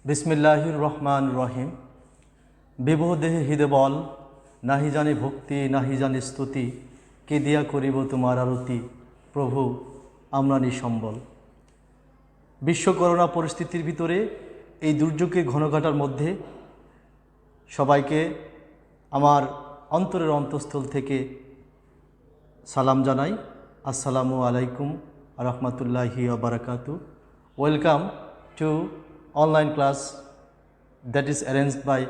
বিসমিল্লাহির রহমান রহিম। বিভু দেহে হৃদে বল, নাহি জানি ভক্তি নাহি জানি স্তুতি, কে দিয়া করিব তোমার আরতি, প্রভু আমরা নিসম্বল। বিশ্ব করোনা পরিস্থিতির ভিতরে এই দুর্যোগের ঘনঘটার মধ্যে সবাইকে আমার অন্তরের অন্তঃস্থল থেকে সালাম জানাই। আসসালামু আলাইকুম রহমতুল্লাহি ওয়া বারাকাতু। Welcome to online class that is arranged by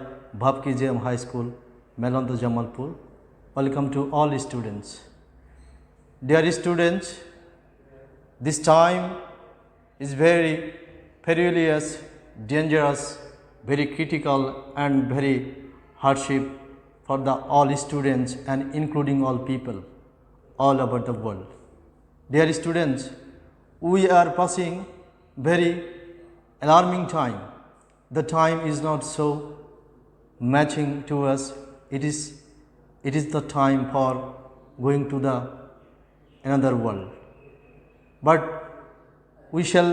Bhavki JM High School, Melonda Jamalpur. Welcome to all students. Dear students, this time is very perilous, dangerous, very critical and very hardship for the all students and including all people all over the world. Dear students, we are passing very alarming time. The time is not so matching to us. It is the time for going to the another world. But we shall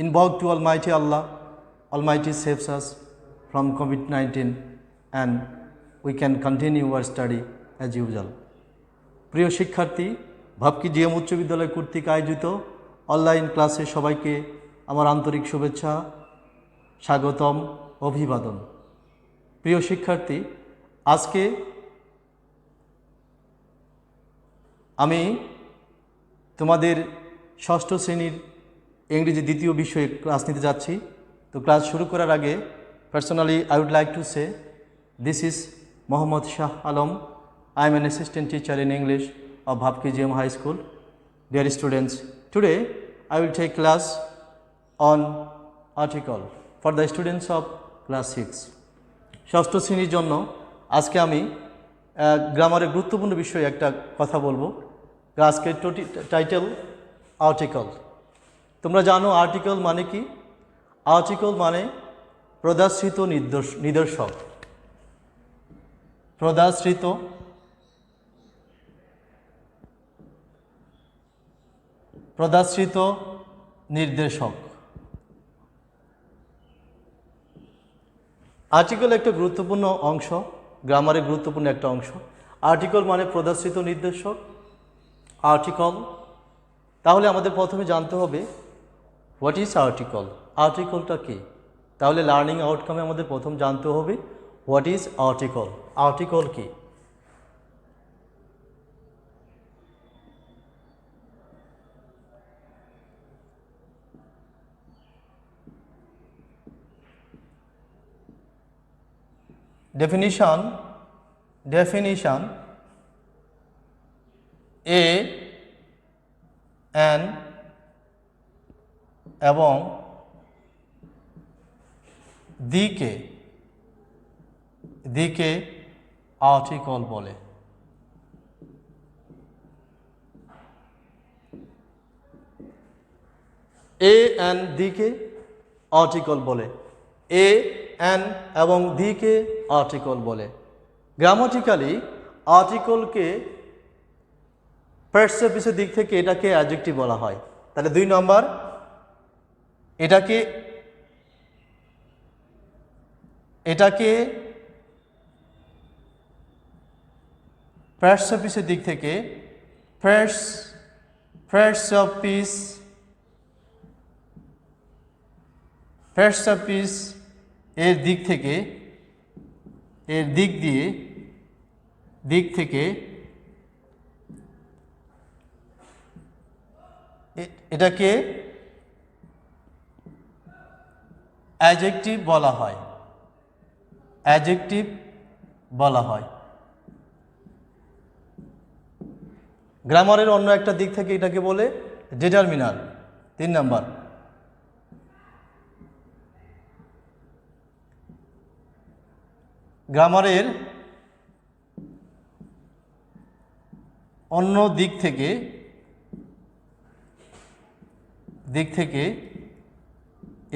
invoke to Almighty Allah. Almighty saves us from COVID-19 and we can continue our study as usual. প্রিয় শিক্ষার্থী, ভাবকি GM উচ্চ বিদ্যালয় কর্তৃক আয়োজিত online ক্লাসে সবাইকে আমার আন্তরিক শুভেচ্ছা, স্বাগতম, অভিবাদন। প্রিয় শিক্ষার্থী, আজকে আমি তোমাদের ষষ্ঠ শ্রেণীর ইংরেজি দ্বিতীয় বিষয়ে ক্লাস নিতে যাচ্ছি। তো ক্লাস শুরু করার আগে personally I would like to say this is Mohammad Shah Alam. I am an assistant teacher in English of Bhavki JM High School. Dear students, today I will take class on article for the students of class 6. ষষ্ঠ শ্রেণীর জন্য আজকে আমি গ্রামারের গুরুত্বপূর্ণ বিষয়ে একটা কথা বলবো। আজকের টাইটেল আর্টিকেল। তোমরা জানো আর্টিকেল মানে কি? আর্টিকেল মানে প্রদাশ্রিত নিদর্শক। প্রদাশ্রিত নির্দেশক। আর্টিকেল একটা গুরুত্বপূর্ণ অংশ, গ্রামারের গুরুত্বপূর্ণ একটা অংশ। আর্টিকেল মানে প্রদর্শিত নির্দেশক, আর্টিকেল। তাহলে আমাদের প্রথমে জানতে হবে হোয়াট ইজ আর্টিকেল, আর্টিকেলটা কী। তাহলে লার্নিং আউটকামে আমাদের প্রথম জানতে হবে হোয়াট ইজ আর্টিকেল, আর্টিকেল কী। Definition a an এবং দিকে আর্টিকেল বলে। এ অ্যান দিকে আর্টিকেল বলে। এ অ্যান এবং দিকে আর্টিকেল বলে। গ্রামাটিক্যালি আর্টিকেলকে ফার্স্ট সার্ভিসের দিক থেকে এটাকে অ্যাডজেক্টিভ বলা হয়। তাহলে 2 নম্বর, এটাকে ফার্স্ট সার্ভিসের দিক থেকে ফার্স্ট সার্ভিস এর দিক থেকে এটাকে অ্যাডজেক্টিভ বলা হয়। গ্রামারের অন্য একটা দিক থেকে এটাকে বলে ডিটারমিনার। 3 নম্বর, গ্রামারের অন্য দিক থেকে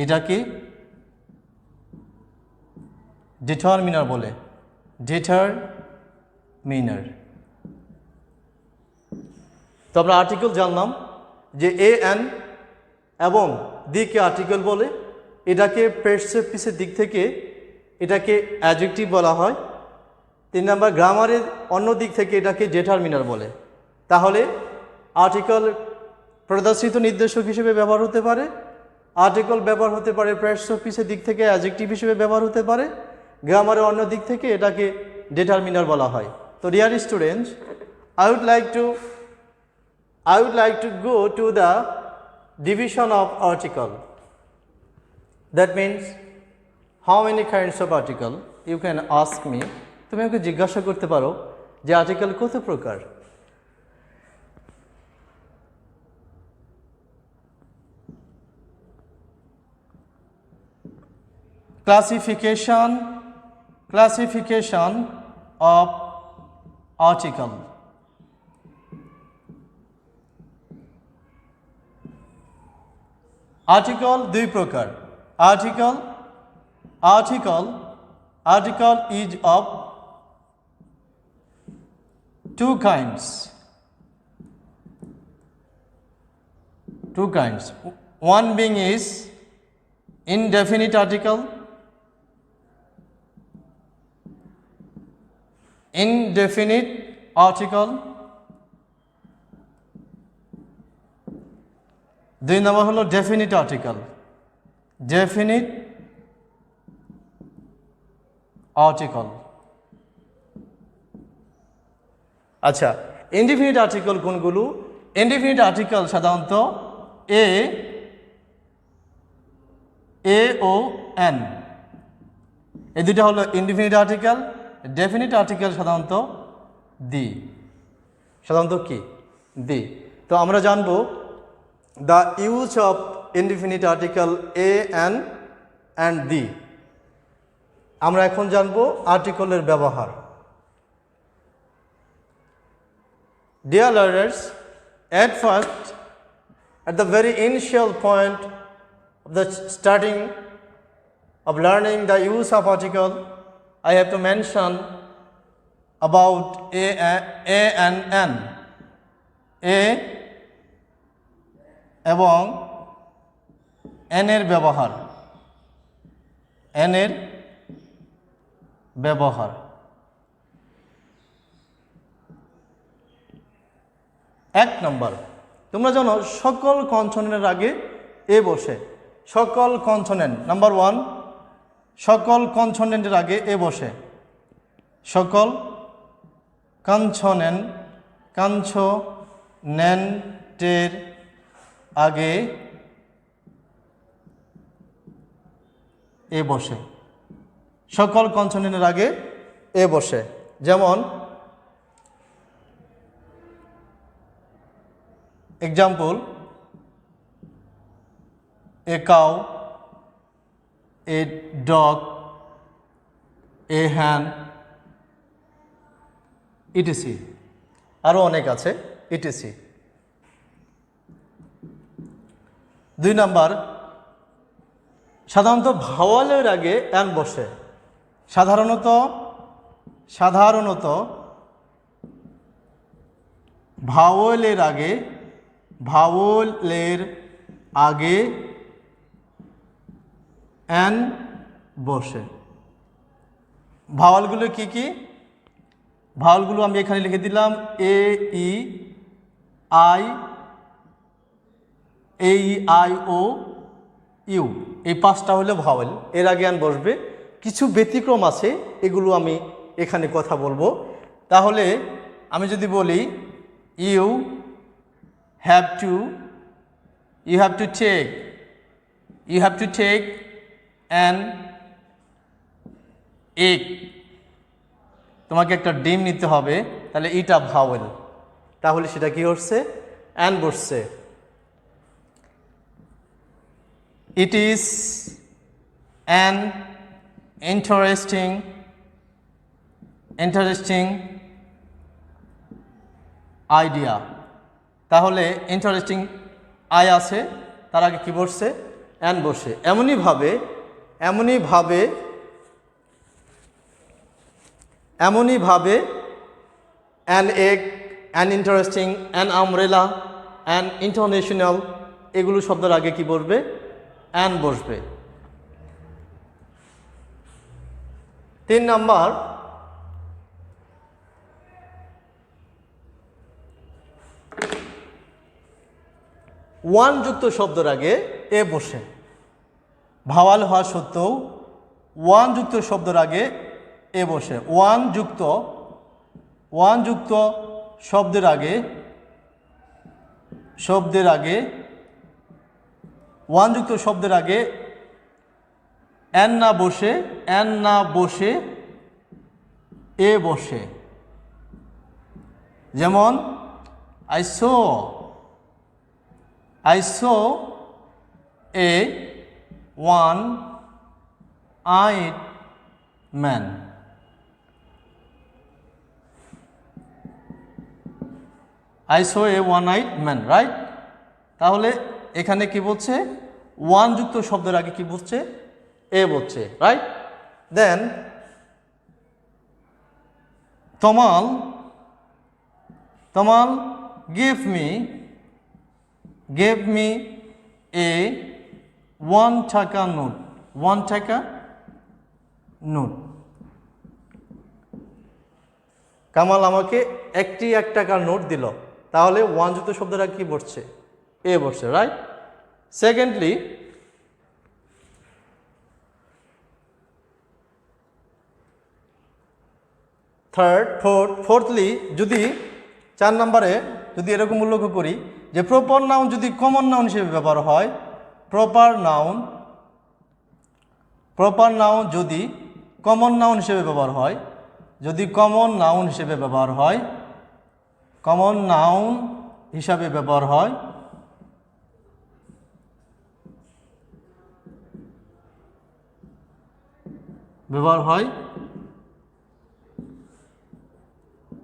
এটাকে ডিটারমিনার বলে। তো আমরা আর্টিকেল জানলাম যে এ অ্যান এবং দিকে আর্টিকেল বলে, এটাকে প্রেসিভ পিসের দিক থেকে এটাকে অ্যাডজেক্টিভ বলা হয়। 3 নাম্বার গ্রামারের অন্য দিক থেকে এটাকে ডিটারমিনার বলে। তাহলে আর্টিকেল প্রদর্শিত নির্দেশক হিসেবে ব্যবহার হতে পারে, আর্টিকেল ব্যবহার হতে পারে প্রেসিভ পিসের দিক থেকে অ্যাডজেক্টিভ হিসেবে ব্যবহার হতে পারে, গ্রামারের অন্য দিক থেকে এটাকে ডিটারমিনার বলা হয়। তো dear students, I would like to go to the division of article. That means how many kinds of article? You can ask me. তুমি আমাকে জিজ্ঞাসা করতে পারো যে আর্টিকেল কত প্রকার। Classification of article. আর্টিকেল দুই প্রকার। Article is of two kinds. One being is indefinite article. দুই নম্বর হলো ডেফিনিট আর্টিকেল। আচ্ছা, ইনডিফিনিট আর্টিকেল কোনগুলো? ইনডিফিনিট আর্টিকেল সাধারণত এ ও এন, এই দুটো হলো ইনডিফিনিট আর্টিকেল। ডেফিনিট আর্টিকেল সাধারণত কি দি। তো আমরা জানবো the use of indefinite article a and the। আমরা এখন জানবো আর্টিকেলের ব্যবহার। Dear learners, at first, at the very initial point of the starting of learning the use of article, I have to mention about a and n. A এবং n এর ব্যবহার। এক নম্বর, তোমরা জানো সকল কনসোনেন্টের আগে এ বসে। সকল কনসোনেন্ট, নাম্বার 1, সকল কনসোনেন্টের আগে এ বসে। সকল কনসোনেন্টের আগে এ বসে। সকল কনসোনেন্টের আগে এ বসে। যেমন example, a cow, a dog, a hen, etc. আরও অনেক আছে ইটিসি। 2 নাম্বার, সাধারণত ভাওয়ালের আগে অ্যান বসে। সাধারণত ভাওয়ালের আগে অ্যান বসে। ভাওয়ালগুলো কি কি? ভাওয়ালগুলো আমি এখানে লিখে দিলাম এ ই আই ও ইউ, এই 5টা হলো ভাওয়েল, এর আগে অ্যান বসবে। কিছু ব্যতিক্রম আছে, এগুলো আমি এখানে কথা বলবো। তাহলে আমি যদি বলি you have to take an egg, তোমাকে একটা ডিম নিতে হবে, তাহলে এটা ভাওয়েল, তাহলে সেটা কি হচ্ছে? অ্যান বসছে। It is an interesting idea, তাহলে ইন্টারেস্টিং আই আছে, তার আগে কি বসছে? অ্যান বসে। এমনইভাবে an egg, an interesting, an umbrella, an international, এগুলো শব্দের আগে কি বসবে? অ্যান বসবে। 3 নাম্বার, ওয়ান যুক্ত শব্দের আগে এ বসে। ভাওয়াল হওয়া সত্ত্বেও ওয়ান যুক্ত শব্দের আগে এ বসে। ওয়ান যুক্ত শব্দের আগে ওয়ান যুক্ত শব্দের আগে এন না বসে এ বসে। যেমন I saw a one-eyed man. I saw a one-eyed man, right? তাহলে এখানে কি বলছে? ওয়ান যুক্ত শব্দের আগে কি বলছে? এ বলছে, right? Then Tamal gave me a 1 টাকা নোট। 1 টাকা নোট। কামাল আমাকে 1 টাকার নোট দিল। তাহলে ওয়ান যুক্ত শব্দের আগে কি বসছে? এ বসছে, রাইট? সেকেন্ডলি, ফোর্থলি, যদি 4 নম্বরে যদি এরকম উল্লেখ করি যে প্রপার নাউন যদি কমন নাউন হিসেবে ব্যবহার হয়, প্রপার নাউন যদি কমন নাউন হিসেবে ব্যবহার হয়,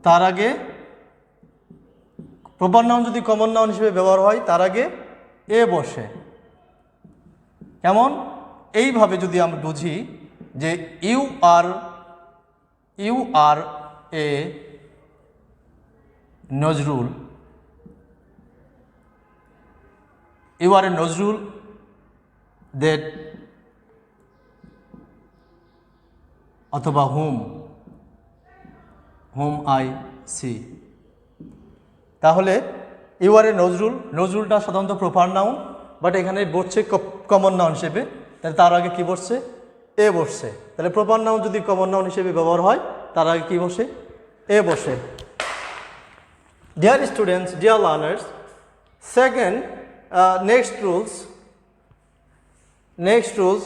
তার আগে প্রপার নাউন যদি কমন নাউন হিসেবে ব্যবহার হয় তার আগে এ বসে। কেমন? এইভাবে যদি আমরা বুঝি যে you are a Nazrul, that অথবা হুম আই সি। তাহলে ইউ আর এ নজরুলটা সাধারণত প্রপার নাউন, বাট এখানে বসছে কমন নাউন হিসেবে। তাহলে তার আগে কি বসছে? এ বসছে। তাহলে প্রপার নাউন যদি কমন নাউন হিসেবে ব্যবহার হয় তার আগে কি বসে? এ বসে। Dear students, dear learners, second, next rules,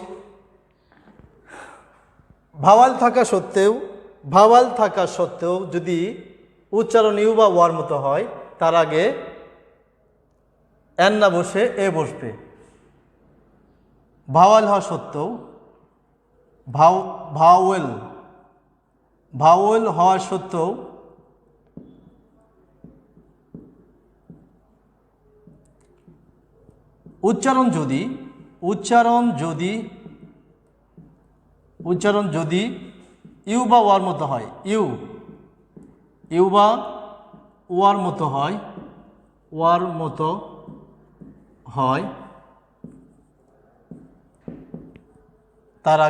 Bhawal থাকা সত্ত্বেও যদি উচ্চারণ ইউ বা ওয়ার মতো হয় তার আগে এন না বসে এ বসবে। ভাওয়াল হওয়া সত্ত্বেও ভাওয়েল হওয়া সত্ত্বেও উচ্চারণ যদি ইউ বা ওয়ার মতো হয়, ইউ বা ওয়ার মতো হয় তার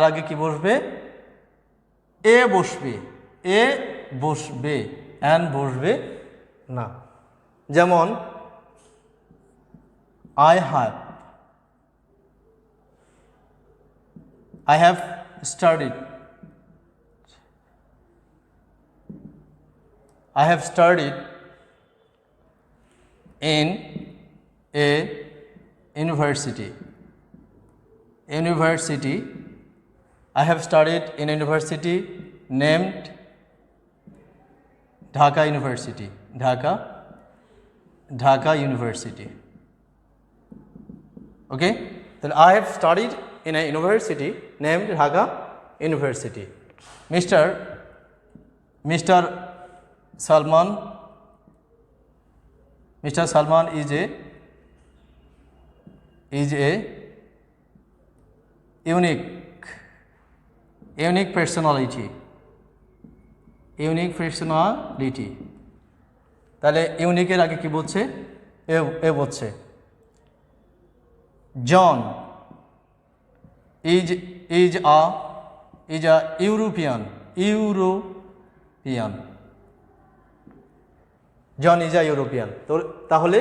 আগে কি বসবে? এ বসবে, এন বসবে না। যেমন I have studied in a university. I have studied in a university named Dhaka University. Dhaka University. Okay? Then I have studied in a university named Dhaka University. Mr. Salman is a unique personality. তাহলে ইউনিকের আগে কি বলছে? এ বলছে। John is a European. John is a European. তো তাহলে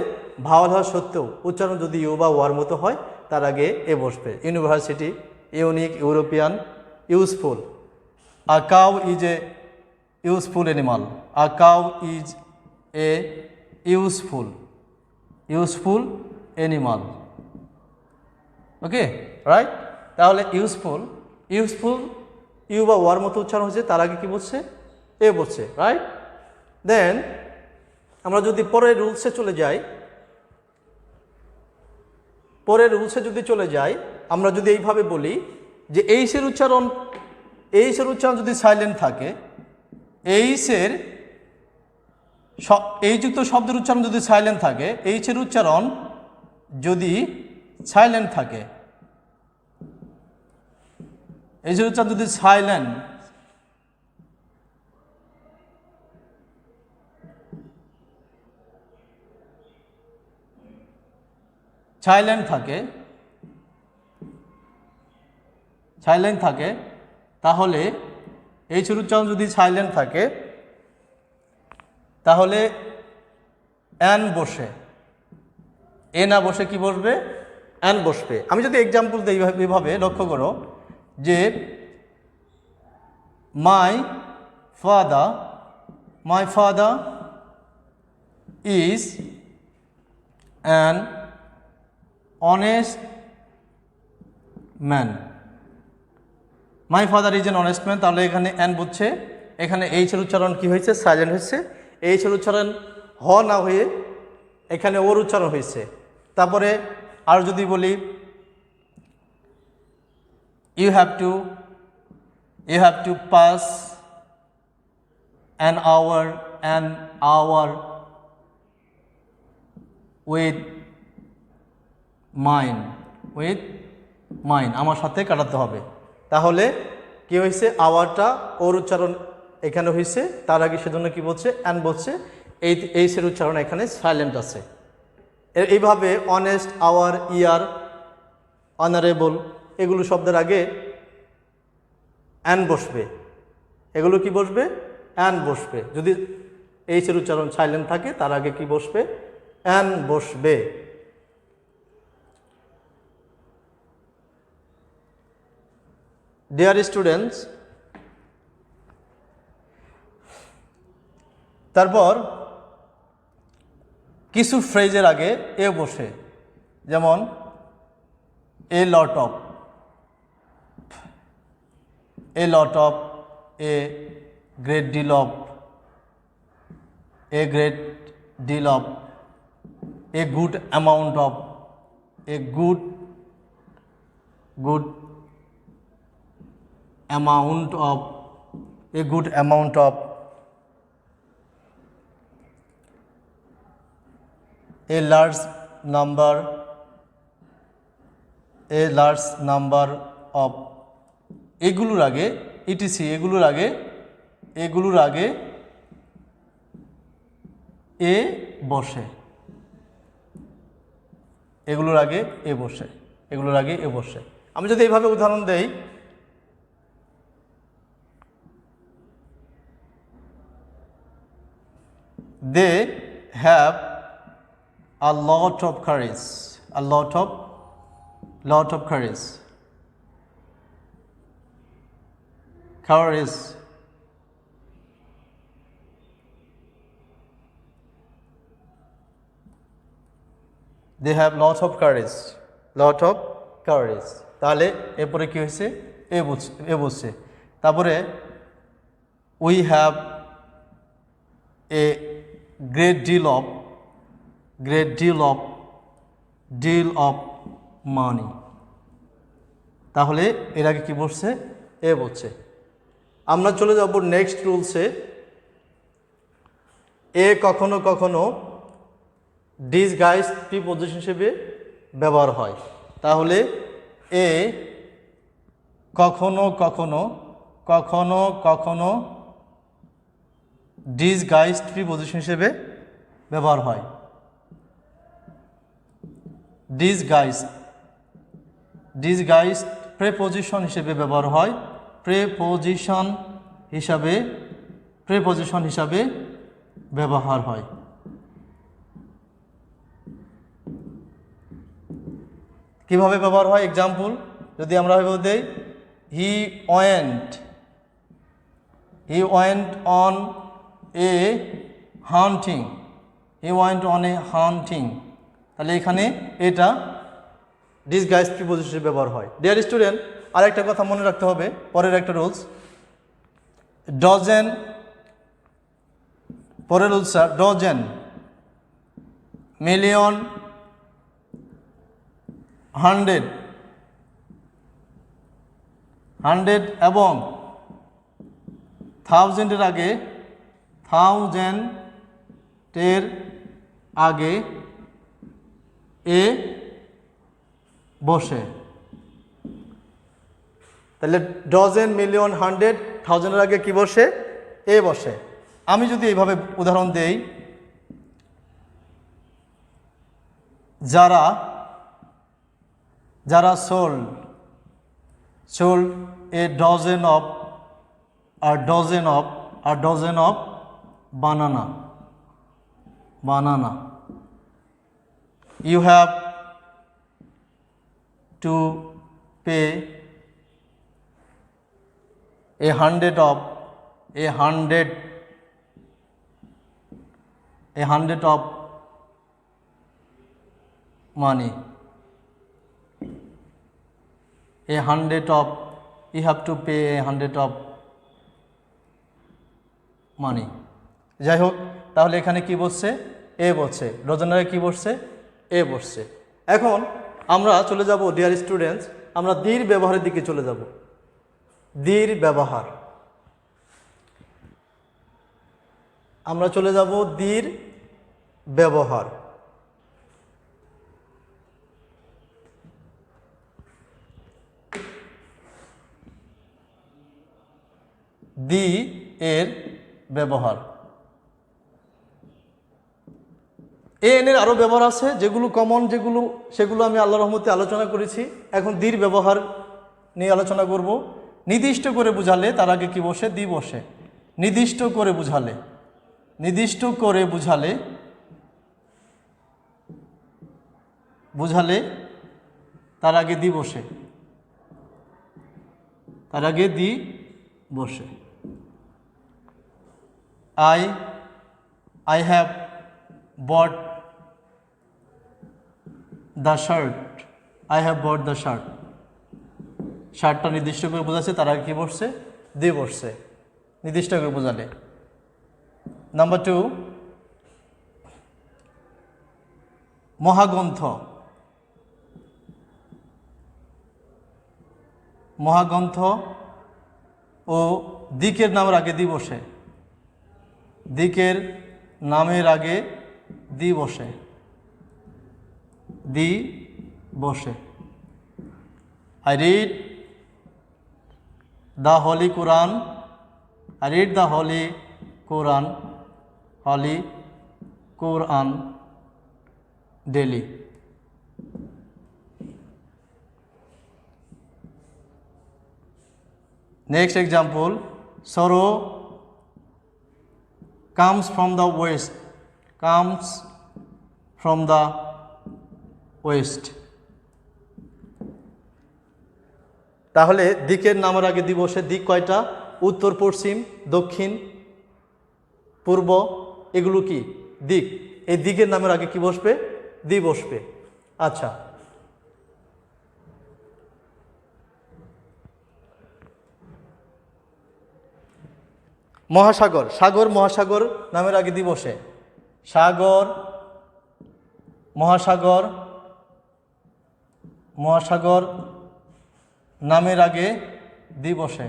ভাওয়াল হওয়া সত্ত্বেও উচ্চারণ যদি ইউ বা ওয়ার মতো হয় তার আগে এ বসবে। University, unique, European, useful. A cow is a useful animal. A cow is a useful animal. Okay, right. তাহলে ইউজফুল ইউ বা ওয়ার মতো উচ্চারণ হচ্ছে, তার আগে কি বলছে? এ বলছে, রাইট। দেন আমরা যদি পরের রুলসে চলে যাই, আমরা যদি এইভাবে বলি যে এইচের উচ্চারণ যদি সাইলেন্ট থাকে, এইযুক্ত শব্দের উচ্চারণ যদি সাইলেন্ট থাকে, এইচের উচ্চারণ যদি সাইলেন্ট থাকে, এইচের উচ্চারণ যদি সাইলেন্ট থাকে, তাহলে এইচের উচ্চারণ যদি সাইলেন্ট থাকে তাহলে অ্যান বসে, এ না বসে কি বসবে? অ্যান বসবে। আমি যদি এক্সাম্পল দিই এইভাবে, লক্ষ্য করো যে my father is an honest man. My father is an honest man, তাহলে এখানে অ্যান বুঝছে, এখানে এইচের উচ্চারণ কি হয়েছে? সাইলেন্ট হয়েছে। এইচের উচ্চারণ হ না হয়ে এখানে ওর উচ্চারণ হয়েছে। তারপরে আর যদি বলি you have to pass an hour with mine, আমার সাথে কাটাতে হবে। তাহলে কি হয়েছে? আওয়ারটা ওর উচ্চারণ এখানে হয়েছে, তার আগে সেজন্য কি বলছে? অ্যান বলছে। এইচের উচ্চারণ এখানে সাইলেন্ট আছে। এইভাবে অনেস্ট, আওয়ার, ইয়ার, অনারেবল এগুলো শব্দের আগে অ্যান বসবে। এগুলো কি বসবে? অ্যান বসবে। যদি এইচের উচ্চারণ সাইলেন্ট থাকে তার আগে কি বসবে? অ্যান বসবে। ডিয়ার স্টুডেন্টস, তারপর কিছু ফ্রেজের আগে এ বসে, যেমন a lot of, a great deal of, a good amount of, a good amount of, a large number of, এগুলোর আগে ইটিসি, এগুলোর আগে এ বসে, এগুলোর আগে এ বসে। আমি যদি এইভাবে উদাহরণ দেই, they have a lot of courage, they have lot of courage। তাহলে এরপরে কি হয়েছে? এ বলছে। তারপরে we have a great deal of money। তাহলে এর আগে কি বলছে? এ বলছে। আমরা চলে যাব নেক্সট রুলসে। এ কখনো কখনো ডিসগাইজ প্রিপোজিশন হিসেবে ব্যবহার হয়। তাহলে এ কখনো কখনো ডিসগাইজড প্রিপোজিশন হিসেবে ব্যবহার হয়। ডিসগাইজড প্রেপোজিশন হিসেবে ব্যবহার হয়, প্রেপোজিশন হিসাবে ব্যবহার হয়। কিভাবে ব্যবহার হয়? এক্সাম্পল যদি আমরা ভেবে দেই, হি ওয়েন্ট অন এ হান্টিং, তাহলে এখানে এটা ডিসগাইজ প্রিপোজিশন হিসেবে ব্যবহার হয়। ডিয়ার স্টুডেন্ট, আরেকটা কথা মনে রাখতে হবে, পরের একটা রুলস, ডজেন, পরের রুলস ডজেন, মিলিয়ন, হান্ড্রেড এবং থাউজেন্ডের আগে এ বসে। তাহলে ডজেন, মিলিয়ন, হান্ড্রেড, থাউজেন্ডের আগে কি বসে? এ বসে। আমি যদি এইভাবে উদাহরণ দেই, যারা sold a dozen of banana, you have to pay a hundred of money, you have to pay 100 of money। যাই হোক, তাহলে এখানে কি বলছে? এ বলছে। ডজনারে কি বসছে? এ বসছে। এখন আমরা চলে যাব ডিয়ার স্টুডেন্টস, আমরা দীর ব্যবহারের দিকে চলে যাব। দীর ব্যবহার, আমরা চলে যাব দীর ব্যবহার। দি এর ব্যবহার, এন এর আরও ব্যবহার আছে, যেগুলো কমন, সেগুলো আমি আল্লাহর রহমতে আলোচনা করেছি। এখন দীর ব্যবহার নিয়ে আলোচনা করব। নির্দিষ্ট করে বুঝালে তার আগে কি বসে? দি বসে। নির্দিষ্ট করে বুঝালে তার আগে দি বসে, I have bought the shirt, শার্টটা নির্দিষ্ট করে বোঝাচ্ছে, তার আগে কি বসছে? দি বসছে, নির্দিষ্ট করে বোঝালে। নাম্বার 2, মহাগ্রন্থ ও দিকের নামের আগে দি বসে, দিকের নামের আগে দি বসে। I read the Holy Quran daily। Next example, sorrow comes from the west, তাহলে দিকের নামের আগে দি বসে। দিক কয়টা? উত্তর, পশ্চিম, দক্ষিণ, পূর্ব, এগুলো কি দিক। এই দিকের নামের আগে কি বসবে? দি বসবে। আচ্ছা, মহাসাগর নামের আগে দি বসে। মহাসাগর নামের আগে দি বসে,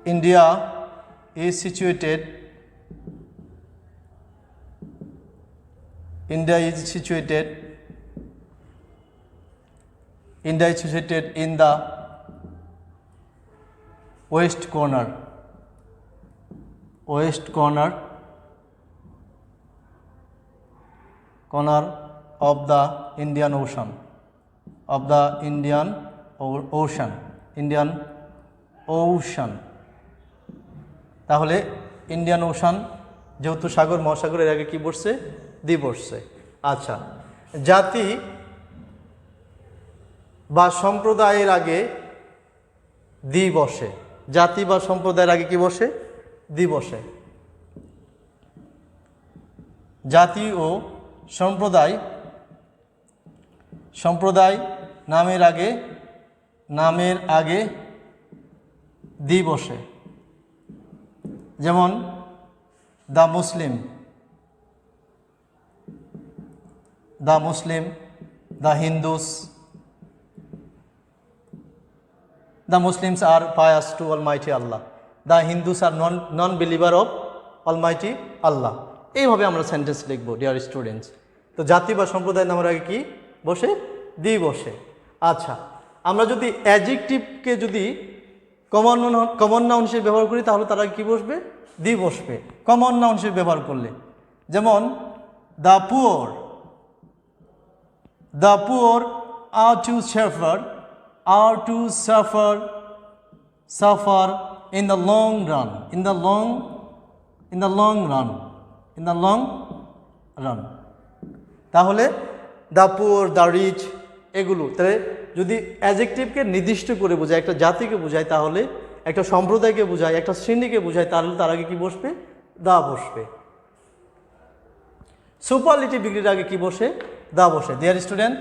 India is situated in the west corner, West corner of the Indian ocean, Indian ocean. তাহলে ইন্ডিয়ান ওশান যেহেতু সাগর মহাসাগরের আগে কি বসছে? দি বসছে। আচ্ছা, জাতি বা সম্প্রদায়ের আগে দি বসে। জাতি বা সম্প্রদায়ের আগে কি বসে? দি বসে। জাতি ও সম্প্রদায় নামের আগে দি বসে। যেমন the Muslim, the Hindus. The Muslims are pious to Almighty Allah. The Hindus are non-believer of Almighty Allah. এইভাবে আমরা সেন্টেন্স লিখবো ডিয়ার স্টুডেন্টস। তো জাতি বা সম্প্রদায় নামের আগে কি বসে? দি বসে। আচ্ছা, আমরা যদি অ্যাডজেক্টিভকে যদি কমন নাউন হিসেবে ব্যবহার করি তাহলে তার আগে কি বসবে? দি বসবে কমন নাউন হিসেবে ব্যবহার করলে। যেমন the poor are to suffer in the long run, তাহলে দ্য পুয়ার, দ্য রিচ, এগুলো তাহলে যদি অ্যাডজেক্টিভকে নির্দিষ্ট করে বোঝায়, একটা জাতিকে বোঝায়, তাহলে একটা সম্প্রদায়কে বোঝায়, একটা শ্রেণীকে বোঝায়, তাহলে তার আগে কি বসবে? দা বসবে। সুপারলেটিভ ডিগ্রির আগে কি বসে? দা বসে। ডিয়ার স্টুডেন্ট,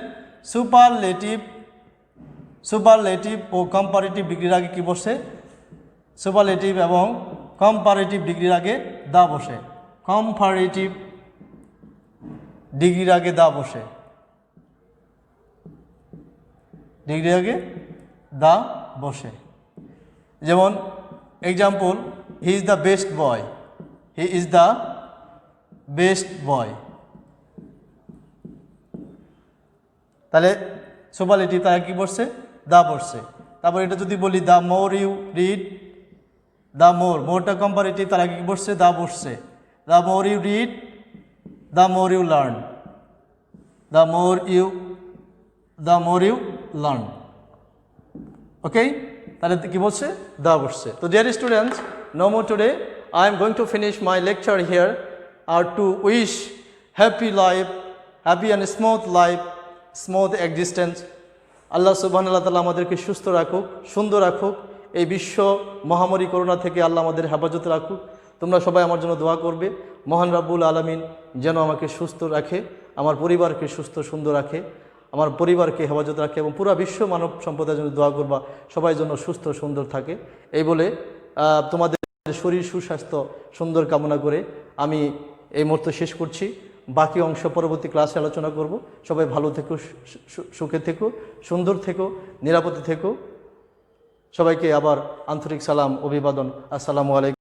সুপারলেটিভ ও কম্পারেটিভ ডিগ্রির আগে কি বসে? সুপারলেটিভ এবং কম্পারেটিভ ডিগ্রির আগে দা বসে। কম্পারেটিভ ডিগ্রির আগে দা বসে, ডিগ্রির আগে দা বসে। যেমন example, he is the best boy, তাহলে সুপারলেটিভ তার কি বসছে? দা বসছে। তারপর এটা যদি বলি দ্য মোর ইউ রিড, মোরটা কম্পারেটিভ, তার আগে কি বসছে? দা বসছে। The more you read, the more you learn, okay, তাহলে কি বলছে? দা বসছে। তো dear students, no more today. I am going to finish my lecture here to wish happy and smooth existence. আল্লাহ সুবহানাহু ওয়া তাআলা আমাদেরকে সুস্থ রাখুক, সুন্দর রাখুক। এই বিশ্ব মহামারী করোনা থেকে আল্লাহ আমাদের হেফাজত রাখুক। তোমরা সবাই আমার জন্য দোয়া করবে। মহান রাব্বুল আলামিন যেন আমাকে সুস্থ রাখে, আমার পরিবারকে সুস্থ সুন্দর রাখে, আমার পরিবারকে হেফাজত রাখে এবং পুরো বিশ্ব মানব সম্প্রদায়ের জন্য দোয়া করবা, সবাই যেন সুস্থ সুন্দর থাকে। এই বলে তোমাদের শরীর সুস্বাস্থ্য সুন্দর কামনা করে আমি এই মুহূর্তে শেষ করছি। বাকি অংশ পরবর্তী ক্লাসে আলোচনা করব। সবাই ভালো থেকো, সুখে থেকো, সুন্দর থেকো, নিরাপদে থেকো। সবাইকে আবার আন্তরিক সালাম, অভিবাদন। আসসালামু আলাইকুম।